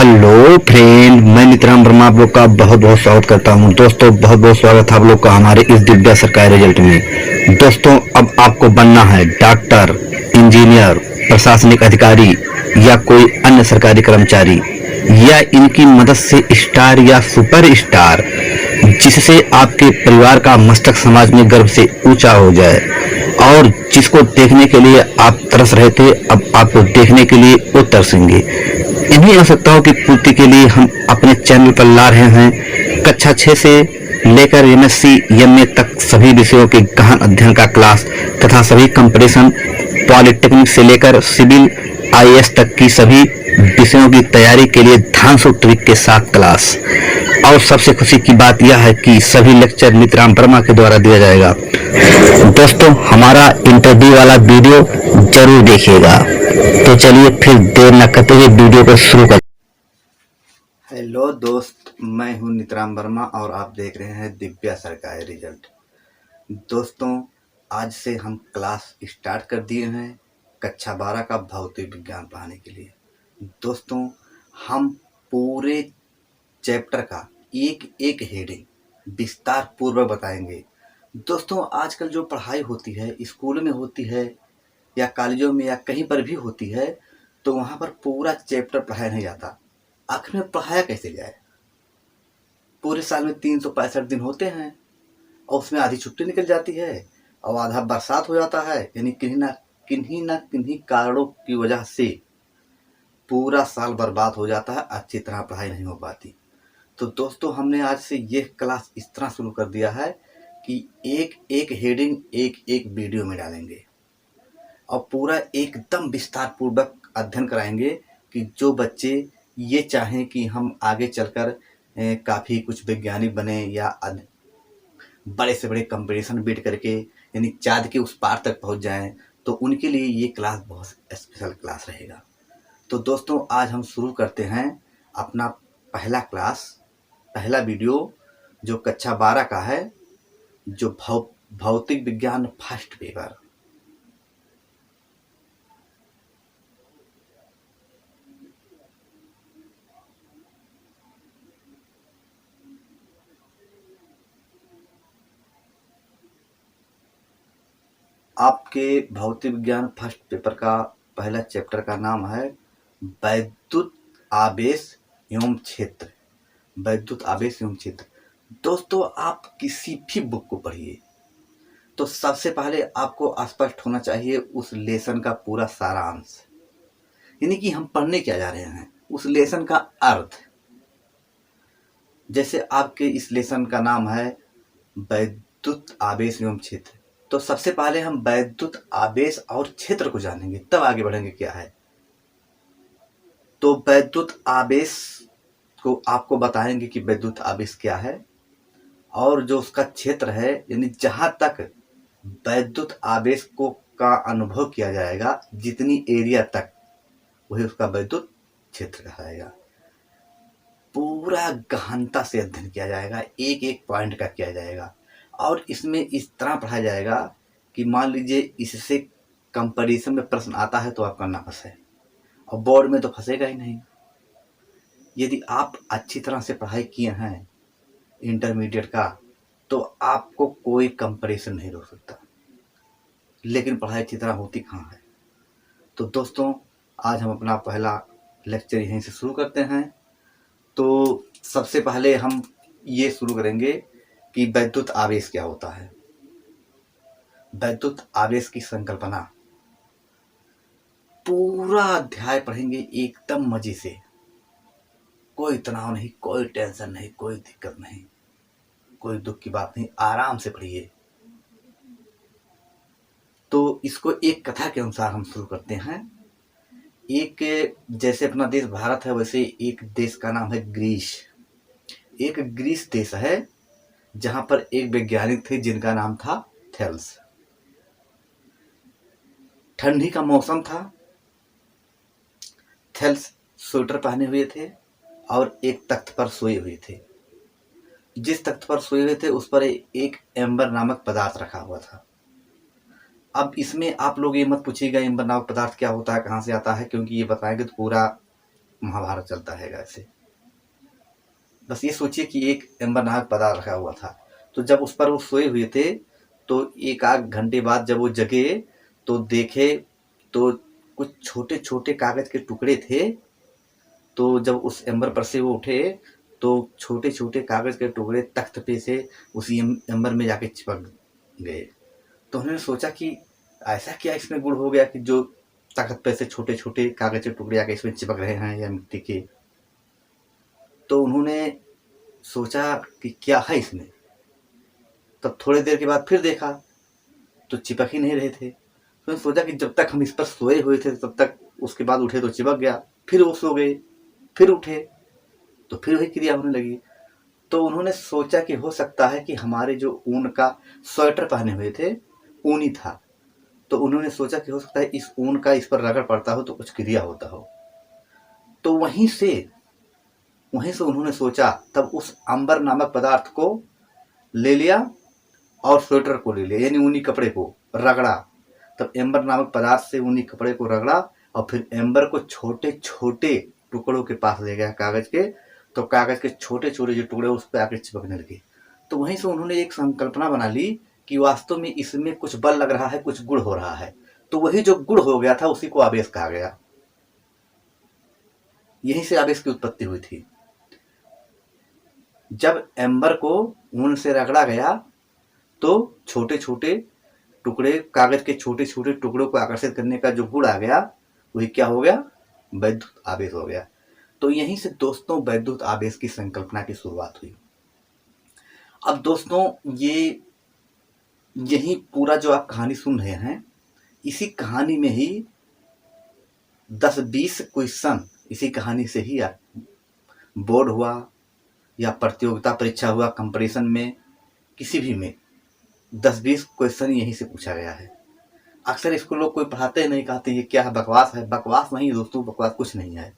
Hello friend, मैं नितराम वर्मा आप लोग का बहुत बहुत स्वागत करता हूं। दोस्तों बहुत बहुत स्वागत है आप लोग का हमारे इस दिव्या सरकारी रिजल्ट में। दोस्तों अब आपको बनना है डॉक्टर, इंजीनियर, प्रशासनिक अधिकारी या कोई अन्य सरकारी कर्मचारी, या इनकी मदद से स्टार या सुपर स्टार, जिससे आपके परिवार का मस्तक समाज में गर्व से ऊंचा हो जाए। और जिसको देखने के लिए आप तरस रहे थे, अब आपको देखने के लिए वो तरसेंगे। इन्हीं आवश्यकताओं की पूर्ति के लिए हम अपने चैनल पर ला रहे हैं कक्षा 6 से लेकर एमएससी एमए तक सभी विषयों के गहन अध्ययन का क्लास तथा सभी कंपटीशन, पॉलिटेक्निक से लेकर सिविल आईएएस तक की सभी विषयों की तैयारी के लिए धांसू ट्रिक के साथ क्लास। और सबसे खुशी की बात यह है कि सभी लेक्चर नितराम वर्मा के द्वारा दिया जाएगा। दोस्तों हमारा इंटरव्यू वाला वीडियो जरूर देखिएगा। तो चलिए फिर देर न करते हुए वीडियो को शुरू कर। हेलो दोस्त, मैं हूं नितराम वर्मा और आप देख रहे हैं दिव्या सरकारी रिजल्ट। दोस्तों आज से हम क्लास स्टार्ट कर दिए हैं कक्षा 12 का भौतिक विज्ञान पढ़ाने के लिए। दोस्तों हम पूरे चैप्टर का एक एक हेडिंग विस्तार पूर्वक बताएंगे। दोस्तों आजकल जो पढ़ाई होती है, स्कूल में होती है या कॉलेजों में या कहीं पर भी होती है, तो वहाँ पर पूरा चैप्टर पढ़ाया नहीं जाता। आखिर में पढ़ाया कैसे जाए? पूरे साल में 365 दिन होते हैं और उसमें आधी छुट्टी निकल जाती है और आधा बरसात हो जाता है। यानी किन्हीं ना किन्हीं कारणों की वजह से पूरा साल बर्बाद हो जाता है, अच्छी तरह पढ़ाई नहीं हो पाती। तो दोस्तों हमने आज से ये क्लास इस तरह शुरू कर दिया है कि एक एक हेडिंग एक एक वीडियो में डालेंगे और पूरा एकदम विस्तार पूर्वक अध्ययन कराएंगे कि जो बच्चे ये चाहें कि हम आगे चलकर काफ़ी कुछ वैज्ञानिक बने या बड़े से बड़े कंपटीशन बीट करके यानी चाँद के उस पार तक पहुंच जाएं, तो उनके लिए ये क्लास बहुत स्पेशल क्लास रहेगा। तो दोस्तों आज हम शुरू करते हैं अपना पहला वीडियो जो कक्षा 12 का है, जो भौतिक विज्ञान फर्स्ट पेपर। आपके भौतिक विज्ञान फर्स्ट पेपर का पहला चैप्टर का नाम है वैद्युत आवेश एवं क्षेत्र। वैद्युत आवेश एवं क्षेत्र। दोस्तों आप किसी भी बुक को पढ़िए तो सबसे पहले आपको स्पष्ट होना चाहिए उस लेसन का पूरा सारांश, यानी कि हम पढ़ने क्या जा रहे हैं, उस लेसन का अर्थ। जैसे आपके इस लेसन का नाम है वैद्युत आवेश एवं क्षेत्र, तो सबसे पहले हम वैद्युत आवेश और क्षेत्र को जानेंगे, तब आगे बढ़ेंगे क्या है। तो वैद्युत आवेश को आपको बताएंगे कि वैद्युत आवेश क्या है, और जो उसका क्षेत्र है यानी जहां तक वैद्युत आवेश को का अनुभव किया जाएगा, जितनी एरिया तक, वही उसका वैद्युत क्षेत्र कहलाएगा। पूरा गहनता से अध्ययन किया जाएगा, एक एक पॉइंट का किया जाएगा। और इसमें इस तरह पढ़ाया जाएगा कि मान लीजिए इससे कंपटीशन में प्रश्न आता है तो आपका ना फंसे, और बोर्ड में तो फंसेगा ही नहीं। यदि आप अच्छी तरह से पढ़ाई किए हैं इंटरमीडिएट का, तो आपको कोई कंपटीशन नहीं रोक सकता। लेकिन पढ़ाई अच्छी तरह होती कहाँ है? तो दोस्तों आज हम अपना पहला लेक्चर यहीं से शुरू करते हैं। तो सबसे पहले हम ये शुरू करेंगे कि वैद्युत आवेश क्या होता है। वैद्युत आवेश की संकल्पना पूरा अध्याय पढ़ेंगे एकदम मजे से, कोई तनाव नहीं, कोई टेंशन नहीं, कोई दिक्कत नहीं, कोई दुख की बात नहीं, आराम से पढ़िए। तो इसको एक कथा के अनुसार हम शुरू करते हैं। एक जैसे अपना देश भारत है, वैसे एक देश का नाम है ग्रीस। एक ग्रीस देश है जहां पर एक वैज्ञानिक थे जिनका नाम था थेल्स। ठंडी का मौसम था। थेल्स स्वेटर पहने हुए थे और एक तख्त पर सोए हुए थे। जिस तख्त पर सोए हुए थे उस पर एक एम्बर नामक पदार्थ रखा हुआ था। अब इसमें आप लोग ये मत पूछिएगा एम्बर नामक पदार्थ क्या होता है, कहाँ से आता है, क्योंकि ये बताएंगे तो पूरा महाभारत चलता है ऐसे। बस ये सोचिए कि एक एम्बर नामक पदार्थ रखा हुआ था, तो जब उस पर वो सोए हुए थे तो एक आध घंटे बाद जब वो जगे तो देखे तो कुछ छोटे छोटे कागज के टुकड़े थे। तो जब उस एम्बर पर से वो उठे तो छोटे छोटे कागज के टुकड़े तख्त पे से उसी एम्बर में जाके चिपक गए। तो उन्होंने सोचा कि ऐसा क्या इसमें गुण हो गया कि जो तख्त पे से छोटे छोटे कागज के टुकड़े आके इसमें चिपक रहे हैं या मिट्टी के। तो उन्होंने सोचा कि क्या है इसमें। तब थोड़ी देर के बाद फिर देखा तो चिपक ही नहीं रहे थे। तो सोचा कि जब तक हम इस पर सोए हुए थे तब तक, उसके बाद उठे तो चिपक गया, फिर वो सो गए, फिर उठे तो फिर वही क्रिया होने लगी। तो उन्होंने सोचा कि हो सकता है कि हमारे जो ऊन का स्वेटर पहने हुए थे ऊनी था, तो उन्होंने सोचा कि हो सकता है इस ऊन का इस पर रगड़ पड़ता हो तो कुछ क्रिया होता हो। तो वहीं से उन्होंने सोचा, तब उस अंबर नामक पदार्थ को ले लिया और स्वेटर को ले लिया, यानी ऊनी कपड़े को रगड़ा। तब एम्बर नामक पदार्थ से ऊनी कपड़े को रगड़ा और फिर एम्बर को छोटे छोटे टुकड़ों के पास ले गया कागज के। तो कागज के छोटे छोटे जो टुकड़े उस पर आके चिपकने लगे। तो वहीं से उन्होंने एक संकल्पना बना ली कि वास्तव में इसमें कुछ बल लग रहा है, कुछ गुण हो रहा है। तो वही जो गुण हो गया था उसी को आवेश कहा गया। यहीं से आवेश की उत्पत्ति हुई थी। जब एम्बर को ऊन से रगड़ा गया तो छोटे छोटे टुकड़े, कागज के छोटे छोटे टुकड़ों को आकर्षित करने का जो गुण आ गया वही क्या हो गया, वैद्युत आवेश हो गया। तो यहीं से दोस्तों वैद्युत आवेश की संकल्पना की शुरुआत हुई। अब दोस्तों यही पूरा जो आप कहानी सुन रहे हैं, इसी कहानी में ही 10-20 क्वेश्चन इसी कहानी से ही बोर्ड हुआ या प्रतियोगिता परीक्षा हुआ, कंपटीशन में किसी भी में 10-20 क्वेश्चन यहीं से पूछा गया है। अक्सर इसको लोग कोई पढ़ाते नहीं, कहते ये क्या है, बकवास है। बकवास नहीं दोस्तों, बकवास कुछ नहीं है।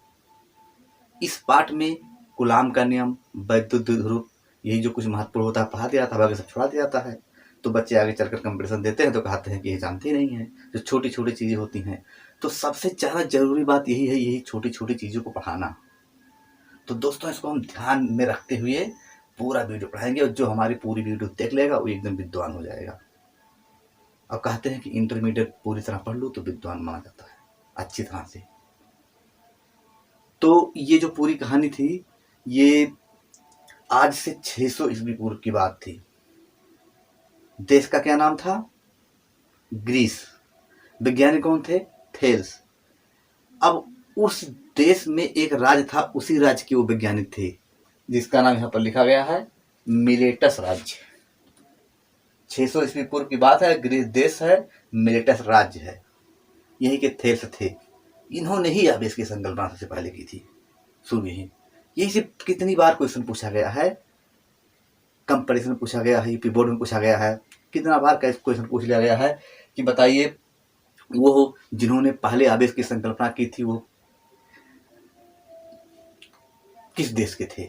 इस पाठ में कूलाम का नियम, वैद्युत द्विध्रुव, यही जो कुछ महत्वपूर्ण होता है पढ़ा दिया था, बाकी सब छुड़ा दिया जाता है। तो बच्चे आगे चलकर कंपटीशन देते हैं तो कहते हैं कि ये जानते ही नहीं है, जो छोटी छोटी चीज़ें होती हैं। तो सबसे ज़्यादा जरूरी बात यही है, यही छोटी छोटी चीज़ों को पढ़ाना। तो दोस्तों इसको हम ध्यान में रखते हुए पूरा वीडियो पढ़ाएंगे, और जो हमारी पूरी वीडियो देख लेगा वो एकदम विद्वान हो जाएगा। अब कहते हैं कि इंटरमीडिएट पूरी तरह पढ़ लो तो विद्वान माना जाता है अच्छी तरह से। तो ये जो पूरी कहानी थी ये आज से 600 ईस्वी पूर्व की बात थी। देश का क्या नाम था, ग्रीस। वैज्ञानिक कौन थे, थेल्स। अब उस देश में एक राज्य था, उसी राज्य के वो वैज्ञानिक थे जिसका नाम यहाँ पर लिखा गया है मिलेटस राज्य। 600 ईस्वी पूर्व की बात है, ग्रीस देश है, मिलेटस राज्य है, यही के थेल्स थे। इन्होंने ही आवेश की संकल्पना सबसे पहले की थी। सुनिए, यही से कितनी बार क्वेश्चन पूछा गया है, कंपटीशन पूछा गया है, यूपी बोर्ड में पूछा गया है, कितना बार क्वेश्चन पूछ लिया गया है कि बताइए वो जिन्होंने पहले आवेश की संकल्पना की थी वो किस देश के थे।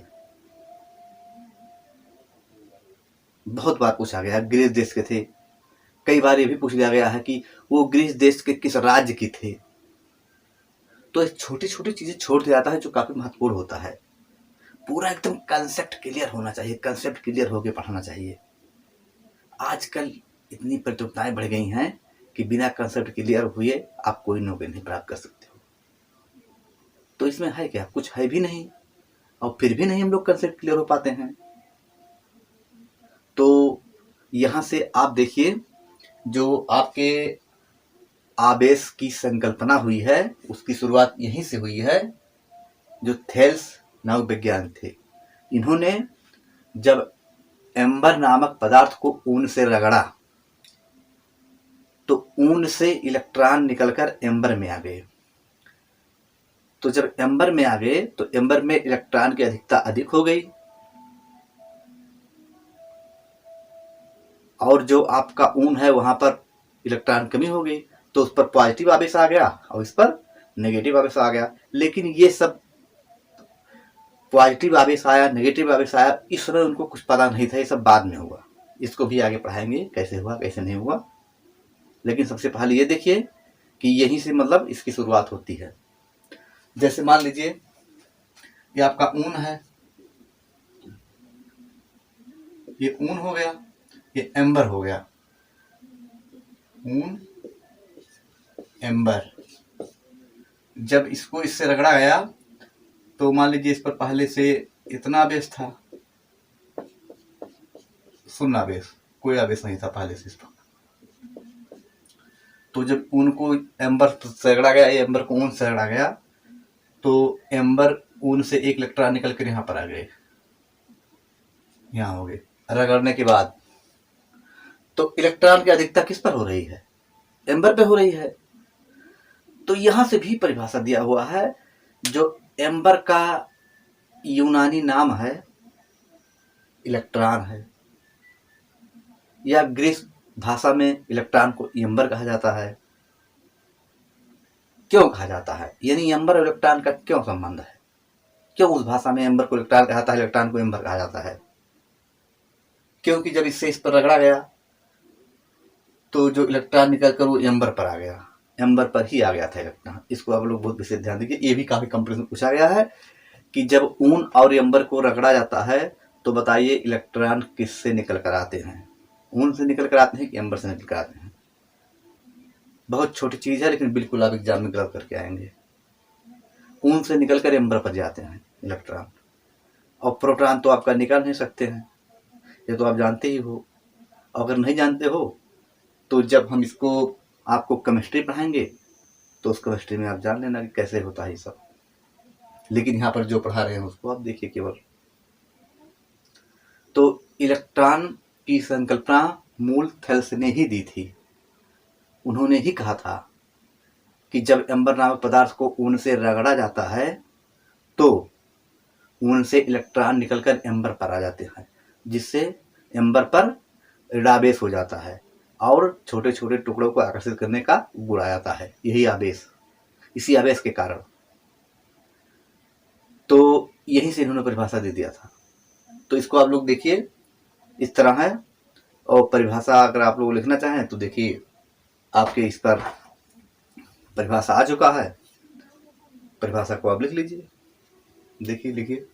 बहुत बार पूछा गया है, ग्रीस देश के थे। कई बार ये भी पूछ लिया गया है कि वो ग्रीस देश के किस राज्य के थे। तो छोटी छोटी चीजें छोड़ दिया जाता है जो काफी महत्वपूर्ण होता है। पूरा एकदम कंसेप्ट क्लियर होना चाहिए, कंसेप्ट क्लियर होकर पढ़ाना चाहिए। आजकल इतनी प्रतियोगिताएं बढ़ गई हैं कि बिना कंसेप्ट क्लियर हुए आप कोई नौकरी नहीं प्राप्त कर सकते हो। तो इसमें है क्या, कुछ है भी नहीं, और फिर भी नहीं हम लोग कंसेप्ट क्लियर हो पाते हैं। तो यहां से आप देखिए, जो आपके आवेश की संकल्पना हुई है उसकी शुरुआत यहीं से हुई है। जो थेल्स नामक वैज्ञानिक थे, इन्होंने जब एम्बर नामक पदार्थ को ऊन से रगड़ा तो ऊन से इलेक्ट्रॉन निकलकर एम्बर में आ गए। तो जब एम्बर में आ गए तो एम्बर में इलेक्ट्रॉन की अधिकता अधिक हो गई, और जो आपका ऊन है वहां पर इलेक्ट्रॉन कमी हो गई, तो उस पर पॉजिटिव आवेश आ गया और इस पर नेगेटिव आवेश आ गया। लेकिन ये सब पॉजिटिव आवेश आया, नेगेटिव आवेश आया, इस समय उनको कुछ पता नहीं था, ये सब बाद में हुआ। इसको भी आगे पढ़ाएंगे कैसे हुआ कैसे नहीं हुआ। लेकिन सबसे पहले ये देखिए कि यहीं से मतलब इसकी शुरुआत होती है। जैसे मान लीजिए ये आपका ऊन है, ये ऊन हो गया, ये एम्बर हो गया, ऊन एम्बर। जब इसको इससे रगड़ा गया तो मान लीजिए इस पर पहले से इतना आवेश था, शून्य आवेश, कोई आवेश नहीं था पहले से इस पर। तो जब ऊन को एम्बर से रगड़ा गया, एम्बर को ऊन से रगड़ा गया, तो एम्बर ऊन से एक इलेक्ट्रॉन निकल कर यहाँ पर आ गए, यहाँ हो गए रगड़ने के बाद। तो इलेक्ट्रॉन की अधिकता किस पर हो रही है? एम्बर पे हो रही है। तो यहां से भी परिभाषा दिया हुआ है, जो एम्बर का यूनानी नाम है इलेक्ट्रॉन है, या ग्रीस भाषा में इलेक्ट्रॉन को एम्बर कहा जाता है। क्यों कहा जाता है, यानी एम्बर और इलेक्ट्रॉन का क्यों संबंध है? क्यों उस भाषा में एम्बर को इलेक्ट्रॉन कहा जाता है, इलेक्ट्रॉन को एम्बर कहा जाता है? क्योंकि जब इससे इस पर रगड़ा गया तो जो इलेक्ट्रॉन निकल कर वो एम्बर पर आ गया, एम्बर पर ही आ गया था इलेक्ट्रॉन। इसको आप लोग बहुत विशेष ध्यान दीजिए, ये भी काफी कंपटीशन पूछा गया है कि जब ऊन और एम्बर को रगड़ा जाता है तो बताइए इलेक्ट्रॉन किससे निकल कर आते हैं, ऊन से निकल कर आते हैं कि एम्बर से निकल कर आते हैं? बहुत छोटी चीज है लेकिन बिल्कुल आप एग्जाम में गलत करके आएंगे। ऊन से निकल कर एम्बर पर जाते हैं इलेक्ट्रॉन, और प्रोटॉन तो आपका निकल नहीं सकते हैं, ये तो आप जानते ही हो। अगर नहीं जानते हो तो जब हम इसको आपको केमिस्ट्री पढ़ाएंगे तो उस केमिस्ट्री में आप जान लेना कि कैसे होता है ये सब। लेकिन यहाँ पर जो पढ़ा रहे हैं उसको आप देखिए केवल। तो इलेक्ट्रॉन की संकल्पना मूल थेल्स ने ही दी थी। उन्होंने ही कहा था कि जब एम्बर नामक पदार्थ को ऊन से रगड़ा जाता है तो ऊन से इलेक्ट्रॉन निकलकर एम्बर पर आ जाते हैं, जिससे एम्बर पर ऋणावेश हो जाता है और छोटे छोटे टुकड़ों को आकर्षित करने का गुण आ जाता है। यही आवेश, इसी आवेश के कारण। तो यहीं से इन्होंने परिभाषा दे दिया था। तो इसको आप लोग देखिए इस तरह है, और परिभाषा अगर आप लोग लिखना चाहें तो देखिए आपके इस पर परिभाषा आ चुका है, परिभाषा को आप लिख लीजिए। देखिए लिखिए।